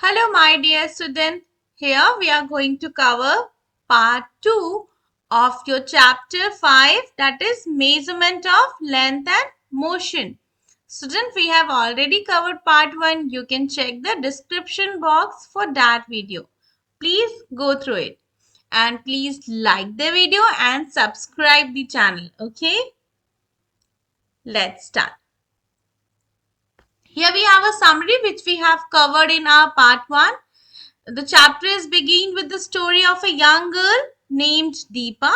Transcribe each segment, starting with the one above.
Hello, my dear student. Here we are going to cover part 2 of your chapter 5, that is measurement of length and motion. Student, we have already covered part 1. You can check the description box for that video. Please go through it. And please like the video and subscribe the channel. Okay? Let's start. Here we have a summary which we have covered in our part 1. The chapter is beginning with the story of a young girl named Deepa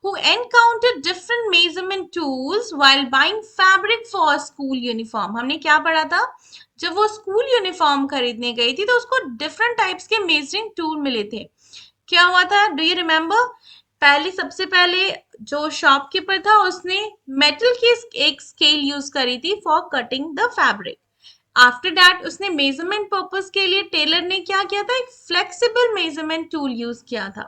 who encountered different measurement tools while buying fabric for school uniform. हमने क्या पढ़ा था? जब वो school uniform खरीदने गई थी तो उसको डिफरेंट टाइप्स के मेजरिंग टूल मिले थे. क्या हुआ था? Do you remember? सबसे पहले जो शॉपकीपर था उसने मेटल की एक स्केल यूज करी थी for cutting the fabric. After that उसने मेजरमेंट पर्पस के लिए टेलर ने क्या किया था? एक फ्लेक्सिबल मेजरमेंट टूल यूज किया था.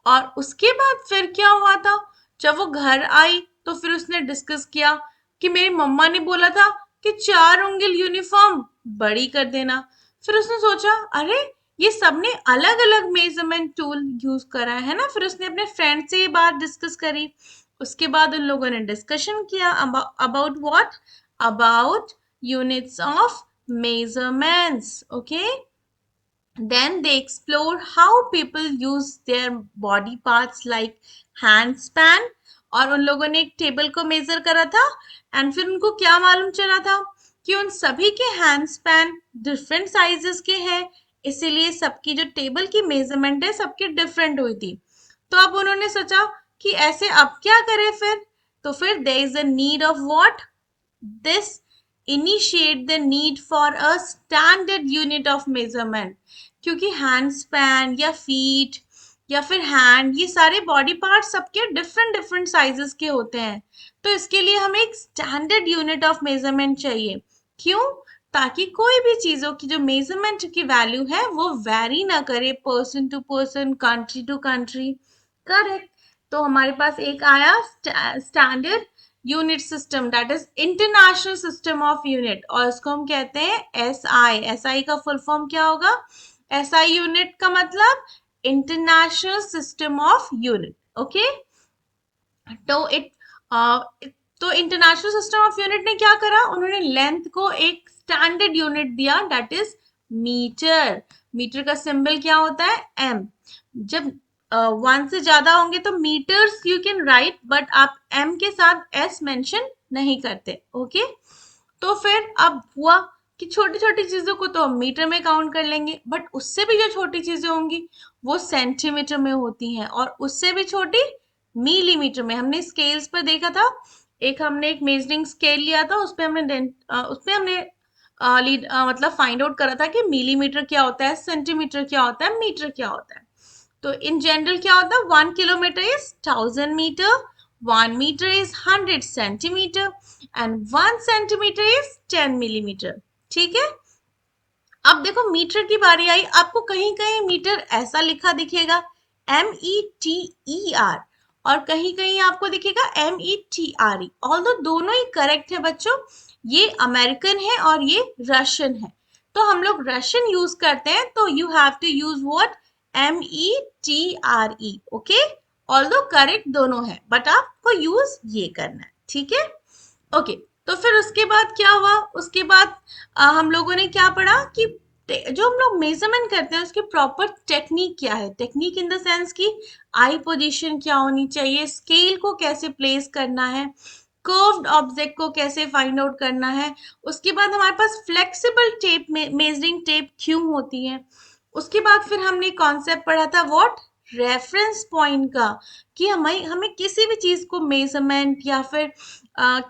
और उसके बाद फिर क्या हुआ था? जब वो घर आई तो फिर उसने डिस्कस किया कि मेरी मम्मा ने बोला था कि 4 उंगल यूनिफॉर्म बड़ी कर देना. फिर उसने सोचा अरे ये सबने अलग अलग मेजरमेंट टूल यूज करा है ना. फिर उसने अपने फ्रेंड से ये बात डिस्कस करी. उसके बाद उन लोगों ने डिस्कशन किया about what? About units of measurements. Okay, then they explore how people use their body parts like hand span. और उन लोगों ने एक टेबल को मेजर करा था एंड फिर उनको क्या मालूम चला था कि उन सभी के हैंड स्पैन डिफरेंट साइजेस के हैं, इसीलिए सबकी जो टेबल की मेजरमेंट है सबकी डिफरेंट हुई थी. तो अब उन्होंने सोचा कि ऐसे अब क्या करें फिर. तो फिर there is a need of what? This initiate the need for a standard unit of measurement. क्योंकि हैंड स्पैन या फीट या फिर हैंड, ये सारे बॉडी पार्ट सबके डिफरेंट डिफरेंट साइजेस के होते हैं. तो इसके लिए हमें एक स्टैंडर्ड यूनिट ऑफ मेजरमेंट चाहिए. क्यों? ताकि कोई भी चीजों की जो मेजरमेंट की वैल्यू है वो वैरी ना करे person to person, country to country. Correct. तो हमारे पास एक आया standard unit system, that is international system of unit, और इसको हम कहते हैं एसआई. एसआई का फुल फॉर्म क्या होगा? एसआई यूनिट का मतलब international system of unit. Okay, तो तो इंटरनेशनल सिस्टम ऑफ यूनिट ने क्या करा? उन्होंने लेंथ को एक स्टैंडर्ड यूनिट दिया, दैट इज मीटर. मीटर का सिंबल क्या होता है? एम. जब 1 से ज्यादा होंगे तो metres you can write, but आप एम के साथ एस मेंशन नहीं करते. ओके, तो फिर अब हुआ कि छोटी छोटी चीजों को तो हम मीटर में काउंट कर लेंगे, बट उससे भी जो छोटी चीजें होंगी वो सेंटीमीटर में होती हैं, और उससे भी छोटी मिलीमीटर में. हमने स्केल्स पर देखा था, हमने एक मेजरिंग स्केल लिया था, उसपे हमने मतलब फाइंड आउट करा था कि मिलीमीटर क्या होता है, सेंटीमीटर क्या होता है, मीटर क्या होता है. तो इन जनरल क्या होता है? 1 kilometre is 1000 metre, 1 metre is 100 centimetre and 1 centimetre is 10 millimetre. ठीक है. अब देखो मीटर की बारी आई. आपको कहीं कहीं मीटर ऐसा लिखा दिखेगा METER, और कहीं कहीं आपको दिखेगा METRE. ऑल्दो दोनों ही करेक्ट है बच्चों. ये अमेरिकन है और ये रशियन है. तो हम लोग रशियन यूज करते हैं, तो you have to use what? METRE. Okay, although correct दोनों है, बट आपको यूज ये करना है. ठीक है. ओके, तो फिर उसके बाद क्या हुआ? उसके बाद हम लोगों ने क्या पढ़ा कि जो हम लोग मेजरमेंट करते हैं उसकी प्रॉपर टेक्निक क्या है. टेक्निक इन द सेंस की आई पोजीशन क्या होनी चाहिए, स्केल को कैसे प्लेस करना है, कर्व्ड ऑब्जेक्ट को कैसे फाइंड आउट करना है. उसके बाद हमारे पास फ्लेक्सिबल टेप, मेजरिंग टेप क्यों होती है. उसके बाद फिर हमने कॉन्सेप्ट पढ़ा था व्हाट? रेफरेंस पॉइंट का, कि हमें हमें किसी भी चीज को मेजरमेंट या फिर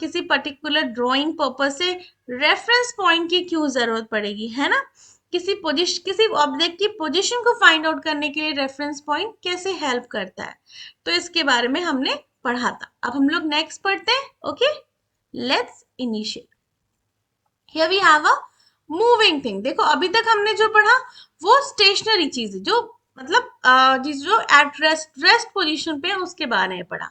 किसी पर्टिकुलर ड्राइंग पर्पस से रेफरेंस पॉइंट की क्यों जरूरत पड़ेगी, है ना. किसी ऑब्जेक्ट की पोजीशन को फाइंड आउट करने के लिए रेफरेंस पॉइंट कैसे हेल्प करता है. तो इसके बारे में हमने पढ़ा था. अब हम लोग नेक्स्ट पढ़ते हैं. Okay, let's initiate. Here we have a moving thing. देखो अभी तक हमने जो पढ़ा वो स्टेशनरी चीज है, जो मतलब जो एट रेस्ट पोजीशन पे है उसके बारे में पढ़ा.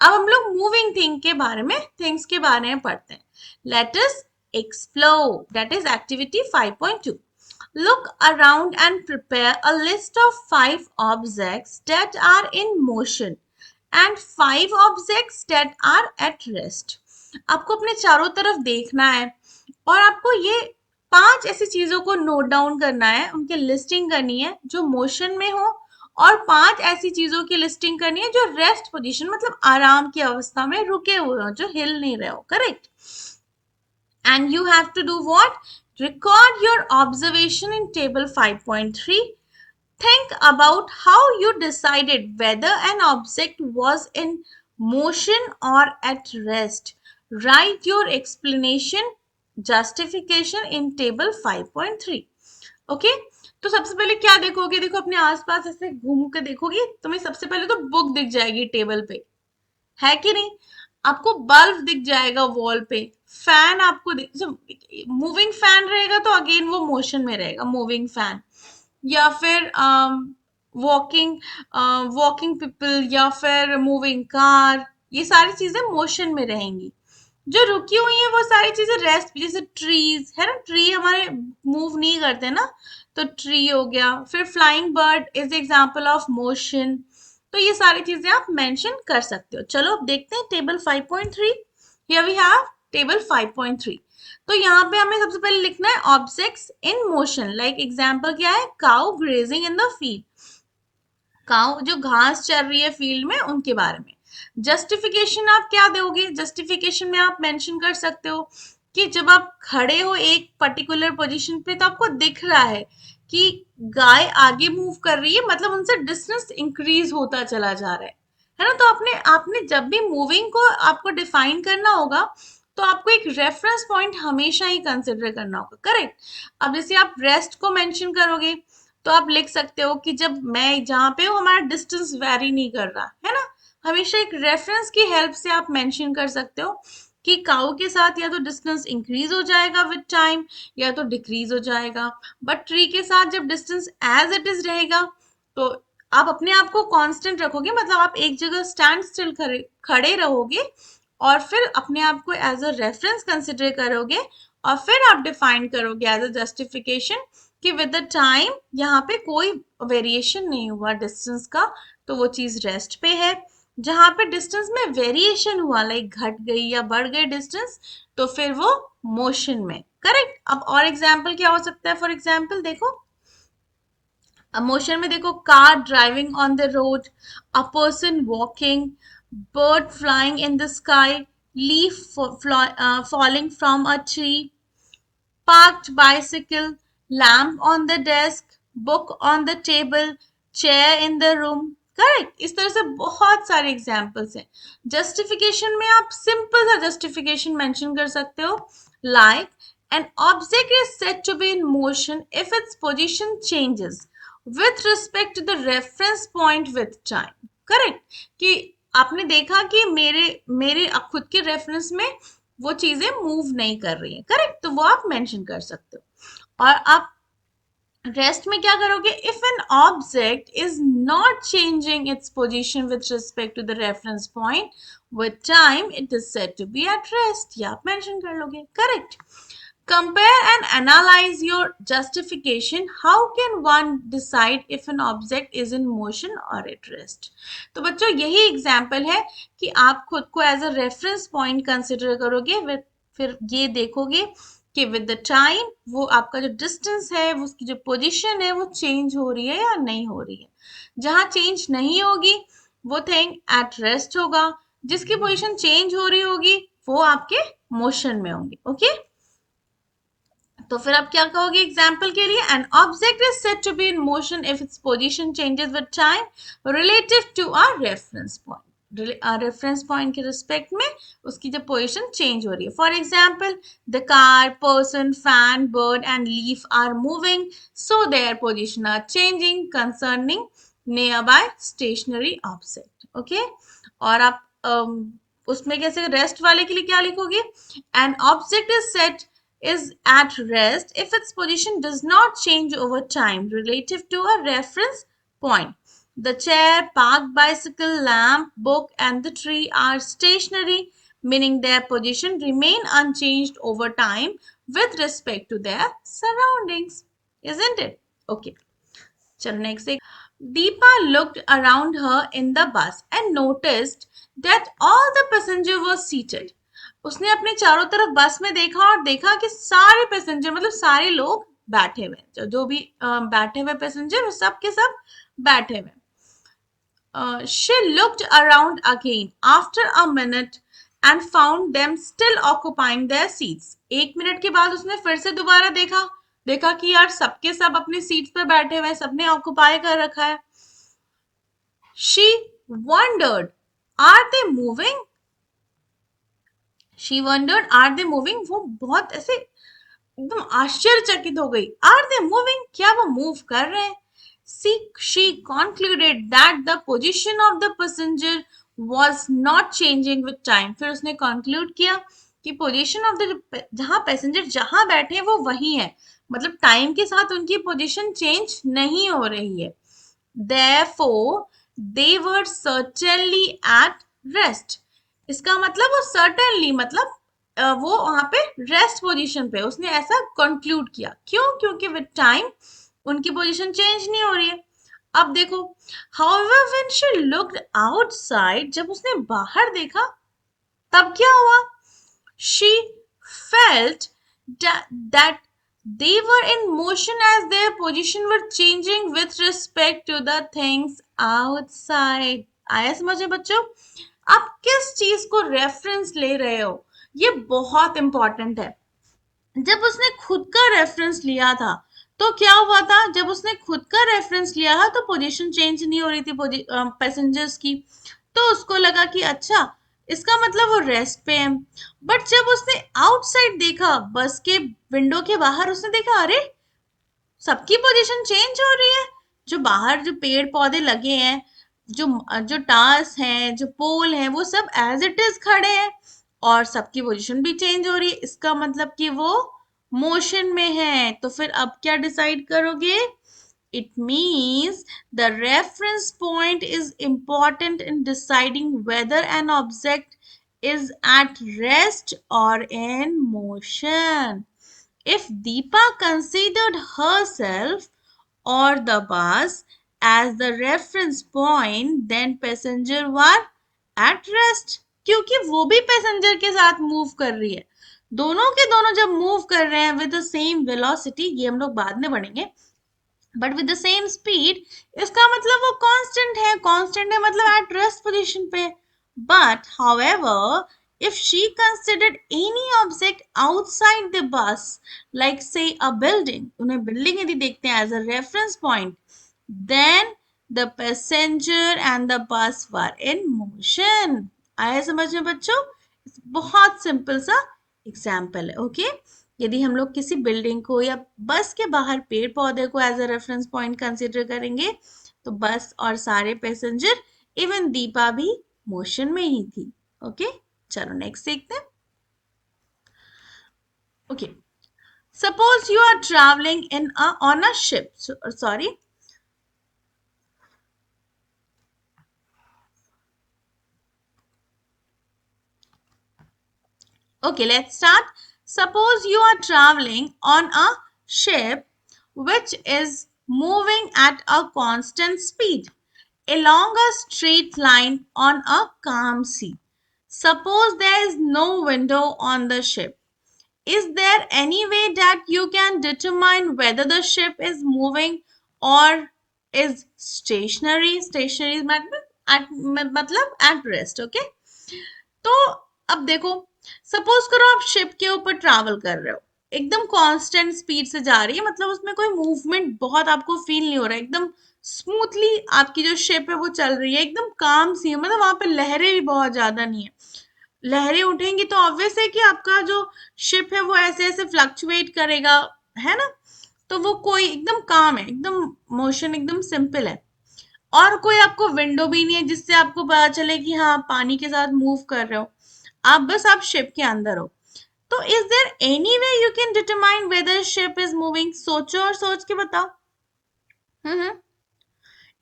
अब हम लोग मूविंग थिंग के बारे में, थिंग्स के बारे में पढ़ते हैं. Let us explore, that is activity 5.2. Look around and prepare a list of 5 objects that are in motion and 5 objects that are at rest. आपको अपने चारों तरफ देखना है और आपको ये 5 ऐसी चीजों को नोट डाउन करना है, उनकी लिस्टिंग करनी है जो मोशन में हो, और 5 ऐसी चीजों की लिस्टिंग करनी है जो रेस्ट पोजीशन मतलब आराम की अवस्था में रुके हुए हो, जो हिल नहीं रहे हो. Correct. And you have to do what? Record your observation in table 5.3. Think about how you decided whether an object was in motion or at rest. Write your explanation, justification in table 5.3. Okay. तो सबसे पहले क्या देखोगे? देखो अपने आसपास ऐसे घूम के देखोगे, तुम्हें सबसे पहले तो बुक दिख जाएगी टेबल पे, है कि नहीं? आपको बल्ब दिख जाएगा वॉल पे, फैन आपको मूविंग फैन रहेगा तो अगेन वो मोशन में रहेगा, मूविंग फैन. या फिर वॉकिंग वॉकिंग पीपल, या फिर मूविंग कार, ये सारी चीजें मोशन में रहेंगी. जो रुकी हुई है वो सारी चीजें रेस्ट, जैसे ट्रीज है ना, ट्री हमारे मूव नहीं करते ना, तो ट्री हो गया. फिर flying bird is example of motion. तो ये सारी चीजें आप मेंशन कर सकते हो. चलो अब देखते हैं table 5.3. Here we have table 5.3. तो यहाँ पे हमें सबसे पहले लिखना है objects in motion. Like example क्या है? Cow grazing in the field. Cow जो घास चर रही है फील्ड में, उनके बारे में. जस्टिफिकेशन आप क्या दोगे? जस्टिफिकेशन में आप मेंशन कर सकते हो कि जब आप खड़े हो एक पर्टिकुलर पोजीशन पे तो आपको दिख रहा है कि गाय आगे मूव कर रही है, मतलब उनसे डिस्टेंस इंक्रीज होता चला जा रहा है ना. तो आपने आपने जब भी मूविंग को आपको डिफाइन करना होगा तो आपको एक रेफरेंस पॉइंट हमेशा ही कंसिडर करना होगा. करेक्ट. अब जैसे आप रेस्ट को मेंशन करोगे तो आप लिख सकते हो कि जब मैं जहाँ पे हूँ हमारा डिस्टेंस वेरी नहीं कर रहा है ना. हमेशा एक रेफरेंस की हेल्प से आप मेंशन कर सकते हो कि काऊ के साथ या तो डिस्टेंस इंक्रीज हो जाएगा विद टाइम या तो डिक्रीज हो जाएगा, बट ट्री के साथ जब डिस्टेंस एज इट इज रहेगा तो आप अपने आप को कांस्टेंट रखोगे, मतलब आप एक जगह स्टैंड स्टिल खड़े रहोगे और फिर अपने आप को एज अ रेफरेंस कंसिडर करोगे और फिर आप डिफाइन करोगे एज अ जस्टिफिकेशन कि विद द टाइम यहाँ पे कोई वेरिएशन नहीं हुआ डिस्टेंस का, तो वो चीज रेस्ट पे है. जहां पे डिस्टेंस में वेरिएशन हुआ, लाइक घट गई या बढ़ गई डिस्टेंस, तो फिर वो मोशन में. करेक्ट. अब और एग्जाम्पल क्या हो सकता है? फॉर एग्जाम्पल देखो, मोशन में देखो, car driving on the road, a person walking, bird flying in the sky, leaf falling from a tree, parked bicycle, lamp on the desk, book on the table, chair in the room. Correct. इस तरह से बहुत सारे examples हैं. Justification में आप simple सा justification mention कर सकते हो, like an object is said to be in motion if its position changes with respect to the reference point with time. Correct. कि आपने देखा कि मेरे मेरे खुद के रेफरेंस में वो चीजें मूव नहीं कर रही है. करेक्ट. तो वो आप मेंशन कर सकते हो. और आप रेस्ट में क्या करोगे? If an object is not changing its position with respect to the reference point with time, it is said to be at rest. ये आप मेंशन कर लोगे. Correct. Compare and analyze your justification. How can one decide if an object is in motion or at rest? तो बच्चों यही example है कि आप खुद को as a reference point consider करोगे, फिर ये देखोगे कि विद द टाइम वो आपका जो डिस्टेंस है, उसकी जो पोजीशन है, वो चेंज हो रही है या नहीं हो रही है. जहां चेंज नहीं होगी वो थिंग एट रेस्ट होगा, जिसकी पोजीशन चेंज हो रही होगी वो आपके मोशन में होंगे. ओके. तो फिर आप क्या कहोगे एग्जाम्पल के लिए? An object is said to be in motion if its position changes with time relative to a reference point. Reference point के रिस्पेक्ट में उसकी जब पोजीशन चेंज हो रही है. For example, the car, person, fan, bird and leaf are moving, so their position are changing concerning nearby stationary object. Okay. और आप उसमें कैसे रेस्ट वाले के लिए क्या लिखोगे? N object is set is at rest if its position does not change over time relative to a reference point. The chair, parked bicycle, lamp, book, and the tree are stationary, meaning their position remain unchanged over time with respect to their surroundings. isn't it? Okay, chalo next एक. Deepa looked around her in the bus and noticed that all the passengers were seated. उसने अपने चारों तरफ बस में देखा और देखा कि सारे पैसेंजर मतलब सारे लोग बैठे हुए जो भी बैठे हुए पैसेंजर सब के सब बैठे हुए. She looked around again after a minute and found them still occupying their seats. एक मिनट के बाद उसने फिर से दोबारा देखा देखा कि यार सबके सब अपनी सीट्स पर बैठे हुए हैं सबने ऑक्युपाई कर रखा है. She wondered, are they moving? She wondered, are they moving? वो बहुत ऐसे एकदम आश्चर्यचकित हो गई. Are they moving? क्या वो मूव कर रहे हैं? She concluded that the position of the passenger was not changing with time. फिर उसने conclude किया कि पोजीशन ऑफ द जहां पैसेंजर जहां बैठे हैं वो वही है मतलब टाइम के साथ उनकी पोजीशन चेंज नहीं हो रही है. Therefore, they were certainly at rest. इसका मतलब वो certainly मतलब वो वहां पे रेस्ट पोजीशन पे उसने ऐसा कंक्लूड किया. क्यों? क्योंकि विद टाइम उनकी पोजीशन चेंज नहीं हो रही है. अब देखो, however when she looked outside जब उसने बाहर देखा तब क्या हुआ? She felt that they were in motion as their position were changing with respect to the things outside. आया समझ में बच्चों? आप किस चीज को रेफरेंस ले रहे हो ये बहुत इंपॉर्टेंट है. जब उसने खुद का रेफरेंस लिया था तो क्या हुआ था? जब उसने खुद का रेफरेंस लिया था तो पोजीशन चेंज नहीं हो रही थी पैसेंजर्स की. तो उसको लगा कि अच्छा इसका मतलब वो रेस्ट पे है. बट जब उसने आउटसाइड देखा बस के विंडो के बाहर उसने देखा अरे सबकी पोजीशन चेंज हो रही है. जो बाहर जो पेड़ पौधे लगे हैं जो जो टास हैं जो पोल हैं वो सब एज इट इज खड़े हैं और सबकी पोजीशन भी चेंज हो रही है. इसका मतलब कि वो मोशन में है. तो फिर अब क्या डिसाइड करोगे? It means the reference point is important in deciding whether an object is at rest or in motion. If Deepa considered herself or the bus as the reference point, then passenger were at rest. क्योंकि वो भी passenger के साथ move कर रही है. दोनों के दोनों जब मूव कर रहे हैं विद द सेम वेलोसिटी, ये हम लोग बाद में पढ़ेंगे, but with the same speed, इसका मतलब वो कांस्टेंट है. कांस्टेंट है मतलब एट रेस्ट पोजीशन पे. But however if she considered any object outside the bus like say a building, उन्हें बिल्डिंग यदि देखते हैं as a reference point, then the passenger and the bus were in motion. आया समझ में बच्चों? बहुत सिंपल सा एग्जाम्पल है. ओके यदि हम लोग किसी बिल्डिंग को या बस के बाहर पेड़ पौधे को as a reference point consider करेंगे तो बस और सारे पैसेंजर इवन दीपा भी मोशन में ही थी. ओके चलो नेक्स्ट देखते हैं. Okay suppose you are travelling in on a ship. Sorry okay, let's start. Suppose you are traveling on a ship which is moving at a constant speed along a straight line on a calm sea. Suppose there is no window on the ship. Is there any way that you can determine whether the ship is moving or is stationary? Stationary is मतलब at rest, okay? तो अब देखो suppose करो आप ship के ऊपर travel कर रहे हो एकदम कांस्टेंट स्पीड से जा रही है मतलब उसमें कोई मूवमेंट बहुत आपको फील नहीं हो रहा है एकदम स्मूथली आपकी जो शिप है वो चल रही है एकदम काम सी है मतलब वहां पे लहरें भी बहुत ज्यादा नहीं है. लहरें उठेंगी तो ऑब्वियस है कि आपका जो शिप है वो ऐसे ऐसे फ्लक्चुएट करेगा है ना. तो वो कोई एकदम काम है एकदम मोशन एकदम सिंपल है और कोई आपको विंडो भी नहीं है जिससे आपको पता चले कि हाँ आप पानी के साथ मूव कर रहे हो. आप शिप के अंदर हो. तो is there any way you can determine whether ship is moving? सोचो और सोच के बताओ. हम्म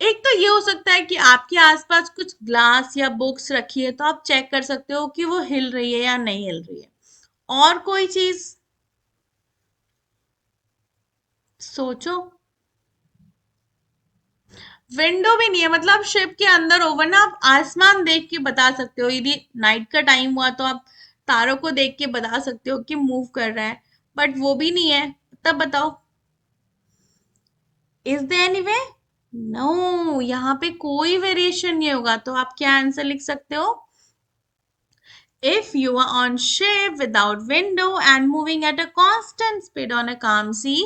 एक तो ये हो सकता है कि आपके आसपास कुछ ग्लास या बुक्स रखी है तो आप चेक कर सकते हो कि वो हिल रही है या नहीं हिल रही है. और कोई चीज सोचो। विंडो भी नहीं है, मतलब शिप के अंदर होगा ना, आप आसमान देख के बता सकते हो, यदि नाइट का टाइम हुआ तो आप तारों को देख के बता सकते हो कि मूव कर रहा है, बट वो भी नहीं है। तब बताओ, is there any way? No, यहाँ पे कोई वेरिएशन नहीं होगा, तो आप क्या आंसर लिख सकते हो? If you are on ship without window and moving at a constant speed on a calm sea,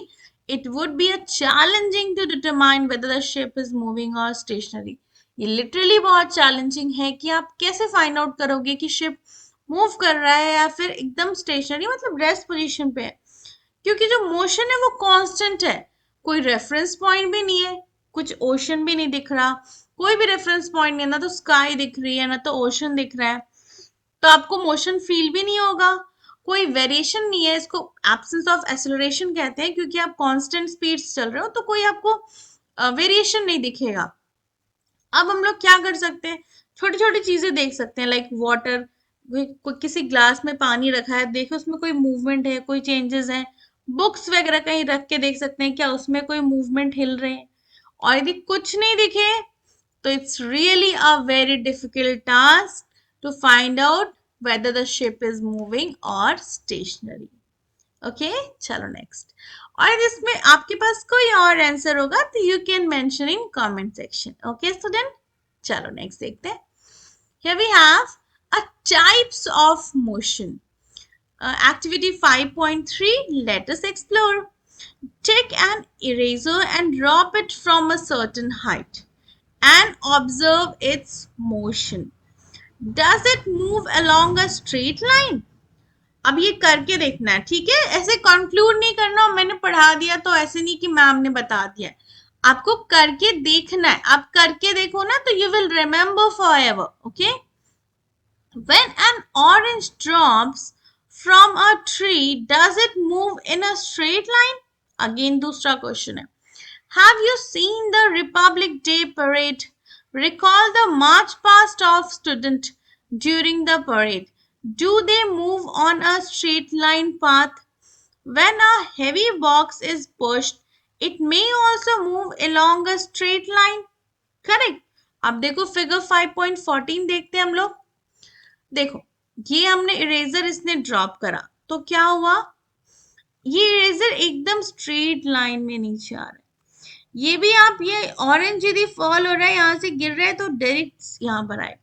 it would be a challenging to determine whether the ship is moving or stationary. ये literally बहुत challenging है कि आप कैसे find out करोगे कि ship move कर रहा है या फिर एकदम स्टेशनरी, मतलब रेस्ट पोजीशन पे है, क्योंकि जो मोशन है वो कांस्टेंट है। कोई रेफरेंस पॉइंट भी नहीं है, कुछ ओशन भी नहीं दिख रहा, कोई भी रेफरेंस पॉइंट नहीं है, ना तो स्काई दिख रही है ना तो ओशन दिख रहा है, तो आपको मोशन फील भी नहीं होगा, कोई वेरिएशन नहीं है। इसको एब्सेंस ऑफ एक्सेलरेशन कहते हैं, क्योंकि आप कांस्टेंट स्पीड से चल रहे हो तो कोई आपको वेरिएशन नहीं दिखेगा। अब हम लोग क्या कर सकते हैं, छोटी छोटी चीजें देख सकते हैं, लाइक वाटर, किसी ग्लास में पानी रखा है, देखो उसमें कोई मूवमेंट है, कोई चेंजेस है। बुक्स वगैरह कहीं रख के देख सकते हैं क्या उसमें कोई मूवमेंट हिल रहे हैं। और यदि कुछ नहीं दिखे तो it's really a very difficult task to find out whether the ship is moving or stationary. Okay, चलो next। और इसमें आपके पास कोई और आंसर होगा तो you can mention in comment section. Okay, student? चलो next देखते हैं। Here we have a types of motion. Activity 5.3, let us explore. Take an eraser and drop it from a certain height and observe its motion. Does it move along a straight line? अब ये करके देखना है, ठीक है, ऐसे conclude नहीं करना मैंने पढ़ा दिया तो ऐसे नहीं कि मैम ने बता दिया है, आपको करके देखना है। आप करके देखो ना तो you will remember for ever. Okay, when an orange drops from a tree, does it move in a straight line? Again दूसरा क्वेश्चन है। Have you seen the Republic Day parade? Recall the march past of students during the parade. Do they move on a straight line path? When a heavy box is pushed, it may also move along a straight line. Correct. अब देखो figure 5.14 देखते हैं हम लोग। देखो, ये हमने eraser इसने ड्रॉप करा तो क्या हुआ, ये इरेजर एकदम स्ट्रेट लाइन में नीचे आ रहा है। ये भी आप, ये ऑरेंज यदि फॉल हो रहा है, यहाँ से गिर रहा है तो डायरेक्ट यहाँ पर आए।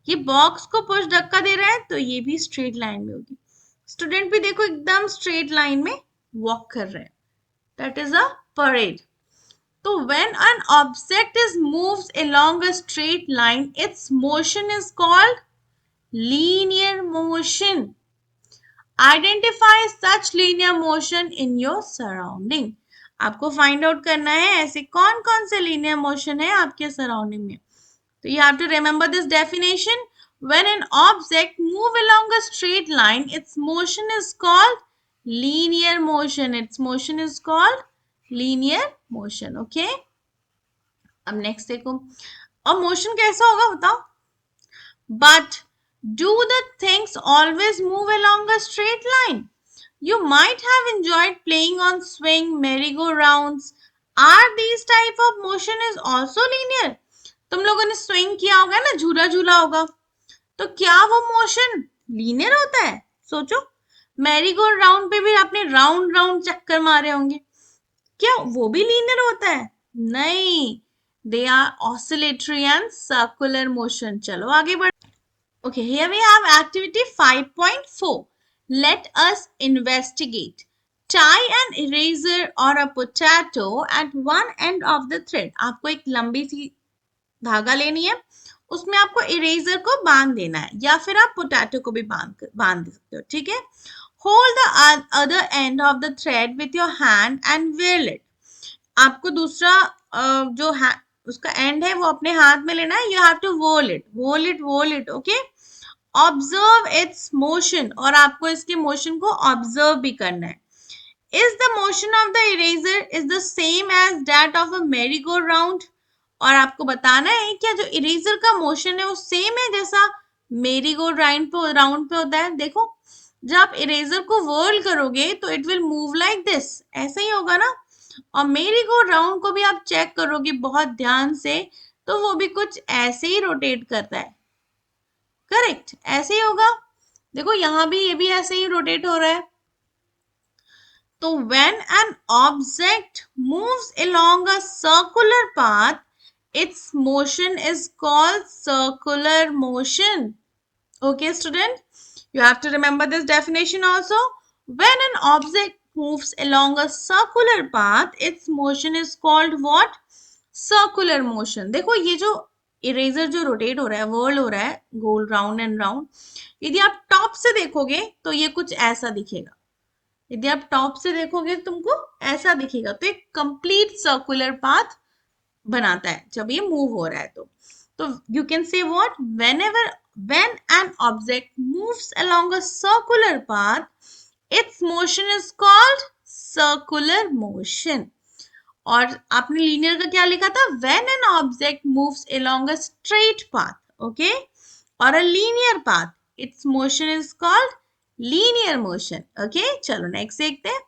ये बॉक्स को पुश धक्का दे रहा है तो ये भी स्ट्रेट लाइन में होगी। स्टूडेंट भी देखो एकदम स्ट्रेट लाइन में वॉक कर रहे हैं, दैट इज अ परेड। तो when an object is moves along a straight line, it's motion is called linear motion. Identify such linear motion in your surrounding. आपको फाइंड आउट करना है ऐसे कौन कौन से लीनियर मोशन है आपके सराउंडिंग में। तो you have to remember this definition. When an object move along a straight line, its motion is called linear motion. Its motion is called linear motion. Okay? अब next देखो, अब motion कैसा होगा बताओ। But do the things always move along a straight line? You might have enjoyed playing on swing, merry-go-rounds. Are these type of motion is also linear? तुम लोगों ने swing किया होगा ना, झूला झूला होगा, तो क्या वो मोशन लीनियर होता है? सोचो, मैरी गो राउंड पे भी आपने राउंड राउंड चक्कर मारे होंगे, क्या वो भी लीनियर होता है? नहीं, they are oscillatory and circular motion. चलो आगे बढ़। Okay, here we have activity 5.4. Let us investigate. Tie an eraser or a potato at one end of the thread. आपको एक लंबी सी धागा लेनी है, उसमें आपको इरेजर को बांध देना है, या फिर आप पोटैटो को भी बांध सकते हो, ठीक है। Hold the other end of the thread with your hand and wheel it. आपको दूसरा जो उसका एंड है वो अपने हाथ में लेना है। You have to roll it. Okay, observe its motion, और आपको इसके मोशन को ऑब्जर्व भी करना है। Is the motion of the eraser is the same as that of a merry go round. और आपको बताना है क्या जो इरेजर का मोशन है वो सेम है जैसा मेरी गो राउंड पे होता है। देखो, जब आप इरेजर को व्हर्ल करोगे तो it will move like this, ऐसा ही होगा ना। और मेरी गो राउंड को भी आप चेक करोगे बहुत ध्यान से, तो वो भी कुछ ऐसे ही रोटेट करता है। करेक्ट, ऐसे ही होगा। देखो यहाँ भी, ये भी ऐसे ही रोटेट हो रहा है। तो when an object moves along a circular path, its motion is called circular motion. Okay, student, you have to remember this definition also. When an object moves along a circular path, its motion is called what? Circular motion. देखो ये जो eraser जो rotate हो रहा है, whorl हो रहा है गोल राउंड एंड राउंड, यदि आप टॉप से देखोगे तो ये कुछ ऐसा दिखेगा। यदि आप टॉप से देखोगे तो तुमको ऐसा दिखेगा। तो एक कंप्लीट सर्कुलर पाथ बनाता है जब ये मूव हो रहा है। तो you can say what, whenever when an object moves along a circular path, its motion is called circular motion. और आपने लीनियर का क्या लिखा था? when an object moves along a straight path, okay, or a linear path, its motion is called linear motion. Okay, चलो next देखते हैं।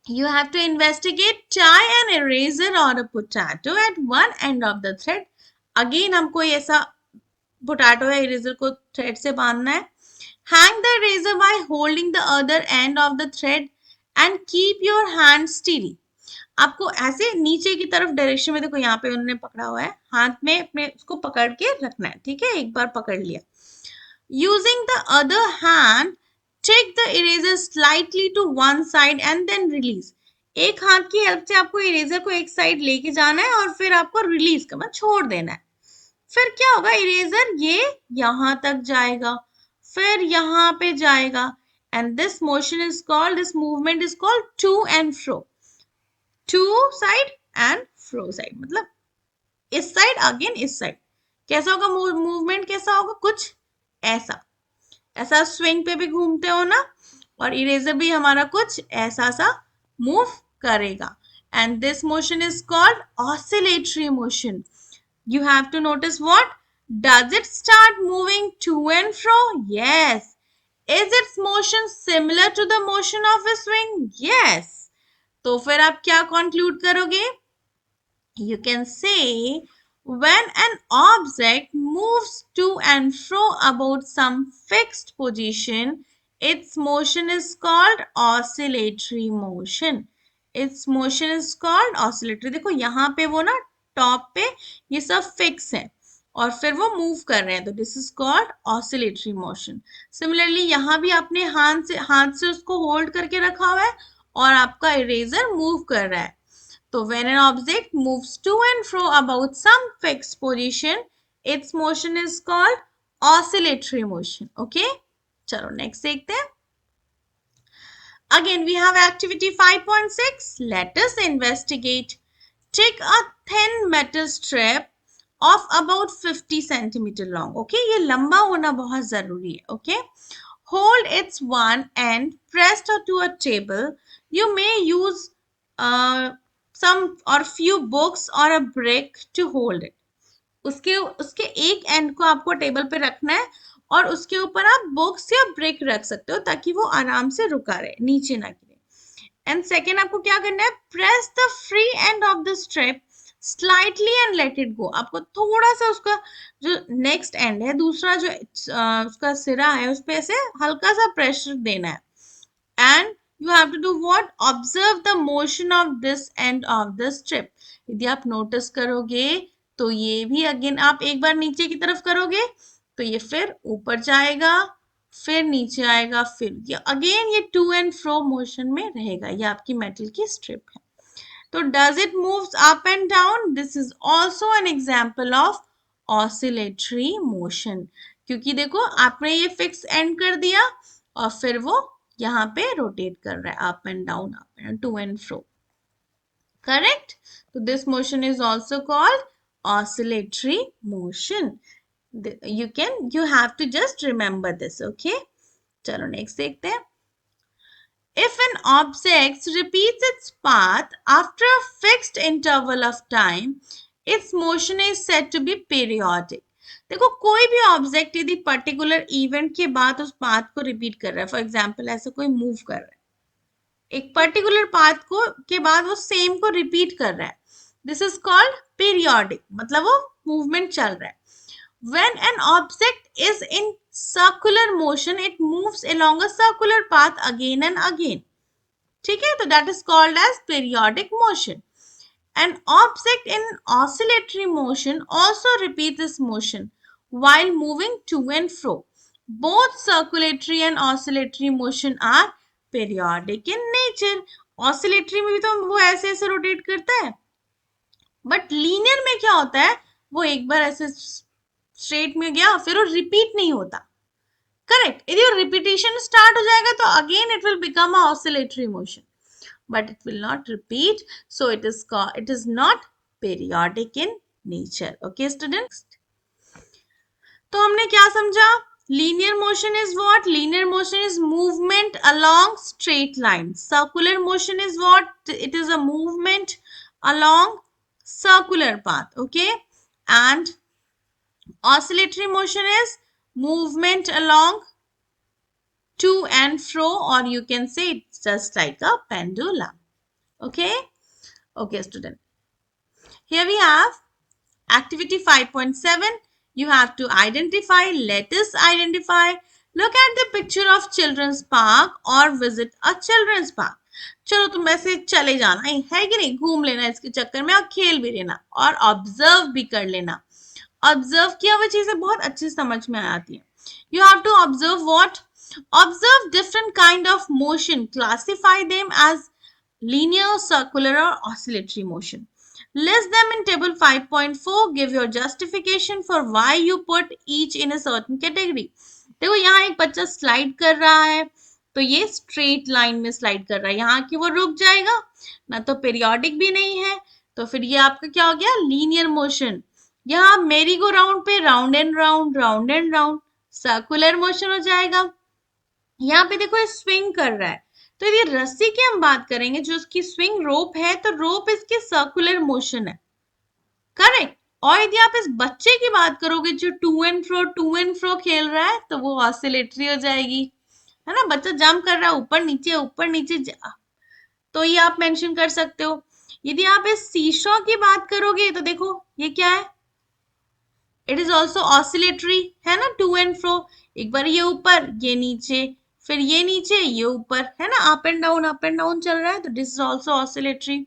You have to investigate, tie an eraser or a potato at one end of the thread. Again हमको ऐसा potato या eraser को thread से बांधना है। Hang the eraser by holding the other end of the thread and keep your hand steady. आपको ऐसे नीचे की तरफ डायरेक्शन में, देखो यहाँ पे उन्होंने पकड़ा हुआ है, हाथ में अपने उसको पकड़ के रखना है। ठीक है, एक बार पकड़ लिया। Using the other hand, take the eraser slightly to one side and then release. एक हाथ की हेल्प से आपको इरेजर को एक साइड लेके जाना है और फिर आपको रिलीज करना, छोड़ देना है। फिर क्या होगा, इरेजर ये यहां तक जाएगा, फिर यहाँ पे जाएगा, and this motion is called, this movement is called to and fro. To side and fro side मतलब इस साइड अगेन इस साइड। कैसा होगा मूवमेंट, कैसा होगा, कुछ ऐसा। ऐसा स्विंग पे भी घूमते हो ना, और इरेजर भी हमारा कुछ ऐसा सा मूव करेगा। And this motion is called oscillatory motion. You have to notice what? Does it start moving to and fro? Yes. Is its motion similar to the motion of a swing? Yes. तो फिर आप क्या conclude करोगे? You can say, when an object moves to and fro about some fixed position, its motion is called oscillatory motion. Its motion is called oscillatory. देखो यहाँ पे वो ना टॉप पे ये सब फिक्स है और फिर वो मूव कर रहे हैं, तो this is called oscillatory motion. Similarly यहाँ भी आपने हाथ से उसको होल्ड करके रखा हुआ है और आपका इरेजर मूव कर रहा है। So when an object moves to and fro about some fixed position, its motion is called oscillatory motion. Okay? चलो next देखते हैं। Again we have activity 5.6. Let us investigate. Take a thin metal strip of about 50 centimeter long. Okay? ये लंबा होना बहुत जरूरी है. Okay? Hold its one end pressed to a table. You may use some or few books or a brick to hold it. उसके उसके एक and को आपको टेबल पे रखना है और उसके ऊपर आप बुक्स या ब्रिक रख सकते हो ताकि वो आराम से रुका रहे, नीचे ना गिरे। एंड सेकेंड आपको क्या करना है, press the free end of the strip slightly and let it go. आपको थोड़ा सा उसका जो नेक्स्ट एंड है, दूसरा जो उसका सिरा है, उस पर ऐसे हल्का सा प्रेशर देना है। And you have to do what? Observe the motion of this end of the strip. यदि आप नोटिस करोगे तो ये भी अगेन आप एक बार नीचे की तरफ करोगे तो ये फिर ऊपर जाएगा, फिर नीचे आएगा, फिर ये अगेन ये टू एंड फ्रो मोशन में रहेगा। ये आपकी मेटल की स्ट्रिप है। तो does it moves up and down? This is also an example of oscillatory motion, क्योंकि देखो आपने ये फिक्स एंड कर दिया और फिर वो यहाँ पे रोटेट कर रहा है up and down, up and to and fro. Correct? तो this motion is also called oscillatory motion. you have to just remember this. Okay, चलो नेक्स्ट देखते हैं। If an object repeats its path after a fixed interval of time, its motion is said to be periodic. देखो कोई भी object यदि particular event के बाद उस पाथ को रिपीट कर रहा है, फॉर एग्जाम्पल ऐसा कोई मूव कर रहा है, एक पर्टिकुलर पाथ को के बाद वो सेम को रिपीट कर रहा है, दिस इज कॉल्ड पीरियोडिक, मतलब वो मूवमेंट चल रहा है. When an object is in circular motion, it moves along a circular path again and again. ठीक है, तो that is called as periodic motion. An object in oscillatory motion also repeats this motion while moving to and fro. Both circulatory and oscillatory motion are periodic in nature. Oscillatory में भी तो वो ऐसे ऐसे rotate करता है, but linear में क्या होता है, वो एक बार ऐसे स्ट्रेट में गया फिर वो रिपीट नहीं होता. करेक्ट, यदि वो रिपीटेशन स्टार्ट हो जाएगा तो again it will become a oscillatory motion, but it will not repeat, so it is not periodic in nature. Okay students, तो हमने क्या समझा, linear motion is what, linear motion is movement along straight line, circular motion is what, it is a movement along circular path. Okay, and oscillatory motion is movement along to and fro, or you can say it's just like a pendulum. Okay, okay student, here we have activity 5.7. You have to identify, let us identify, look at the picture of children's park or visit a children's park. चलो तुम ऐसे चले जाना है कि नहीं, घूम लेना इसके चक्कर में और खेल भी लेना और ऑब्जर्व भी कर लेना. ऑब्जर्व किया हुआ चीजें बहुत अच्छे समझ में आती है. You have to observe what, observe different kind of motion, classify them as linear, circular or oscillatory motion. List them in table 5.4. Give your justification for why you put each in a certain category. देखो यहाँ एक बच्चा slide कर रहा है, तो ये straight line में स्लाइड कर रहा है, यहाँ की वो रुक जाएगा ना, तो पीरियोडिक भी नहीं है, तो फिर ये आपका क्या हो गया, लीनियर मोशन. यहाँ मेरी गो राउंड पे round and round, round and round, circular motion हो जाएगा. यहाँ पे देखो ये स्विंग कर रहा है, तो यदि रस्सी की हम बात करेंगे, जो उसकी स्विंग रोप है, तो रोप इसकी सर्कुलर मोशन है. करेक्ट, और यदि आप इस बच्चे की बात करोगे जो टू एंड फ्रो खेल रहा है, तो वो ऑसिलेटरी हो जाएगी, है ना, बच्चा जंप कर रहा है ऊपर नीचे तो ये आप मेंशन कर सकते हो. यदि आप इस सीशॉ की बात करोगे, तो देखो ये क्या है, इट इज ऑल्सो ऑसिलेटरी, है ना, टू एंड फ्रो, एक बार ये ऊपर ये नीचे, फिर ये नीचे ये ऊपर, है ना, अप एंड डाउन चल रहा है, तो this is also oscillatory.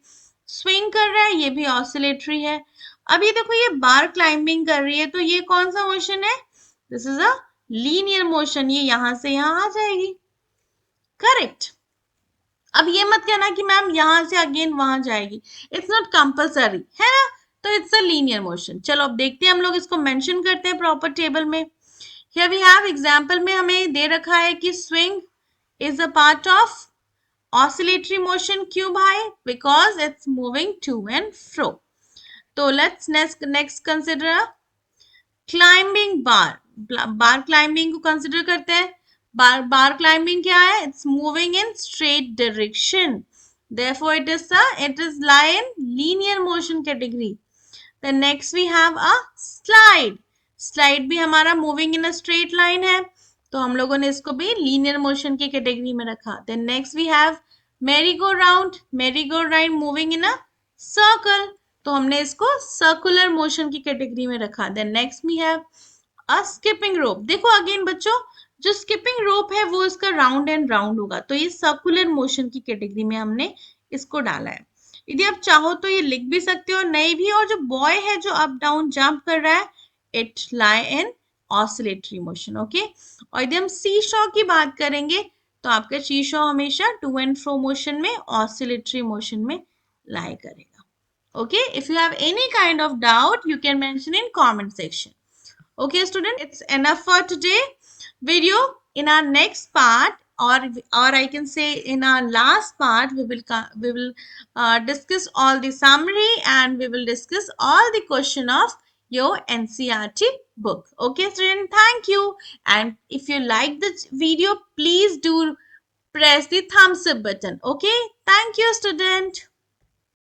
Swing कर रहा है, ये भी ऑसिलेटरी है. अब ये देखो ये बार क्लाइंबिंग कर रही है, तो ये कौन सा मोशन है, this is a linear motion, ये यहां से यहां आ जाएगी. करेक्ट, अब ये मत कहना कि मैम यहां से अगेन वहां जाएगी, इट्स नॉट कंपल्सरी, है ना, तो इट्स अ लीनियर मोशन. चलो अब देखते हैं, हम लोग इसको मेंशन करते हैं प्रॉपर टेबल में. Here we have example में हमें दे रखा है कि swing is a part of oscillatory motion. क्यों भाई, because it's moving to and fro. तो let's next consider climbing bar. bar climbing को consider करते हैं. bar climbing क्या है, it's moving in straight direction, therefore it is lie in linear motion category. Then next we have a slide. Slide भी हमारा moving in a straight line है, तो हम लोगों ने इसको भी लीनियर मोशन की कैटेगरी में रखा. Then next we have merry go round moving in a circle, तो हमने इसको सर्कुलर मोशन की कैटेगरी में रखा. Then next we have a skipping rope. देखो अगेन बच्चों, जो स्किपिंग रोप है वो इसका राउंड एंड राउंड होगा, तो ये सर्कुलर मोशन की कैटेगरी में हमने इसको डाला है. यदि आप चाहो तो ये लिख भी सकते हो, नहीं भी. और जो बॉय है जो अप डाउन जंप कर रहा है, it lie in oscillatory motion. Okay, और यदि हम सीशॉ की बात करेंगे, तो आपका सीशॉ हमेशा टू एंड फ्रो मोशन में, ऑसिलेटरी मोशन में लाई करेगा. Okay, if you have any kind of doubt you can mention in comment section. Okay student, it's enough for today video. In our next part, or I can say in our last part, we will discuss all the summary, and we will discuss all the question of your NCERT book. Okay student, thank you. And if you like this video, please do press the thumbs up button. Okay, thank you student.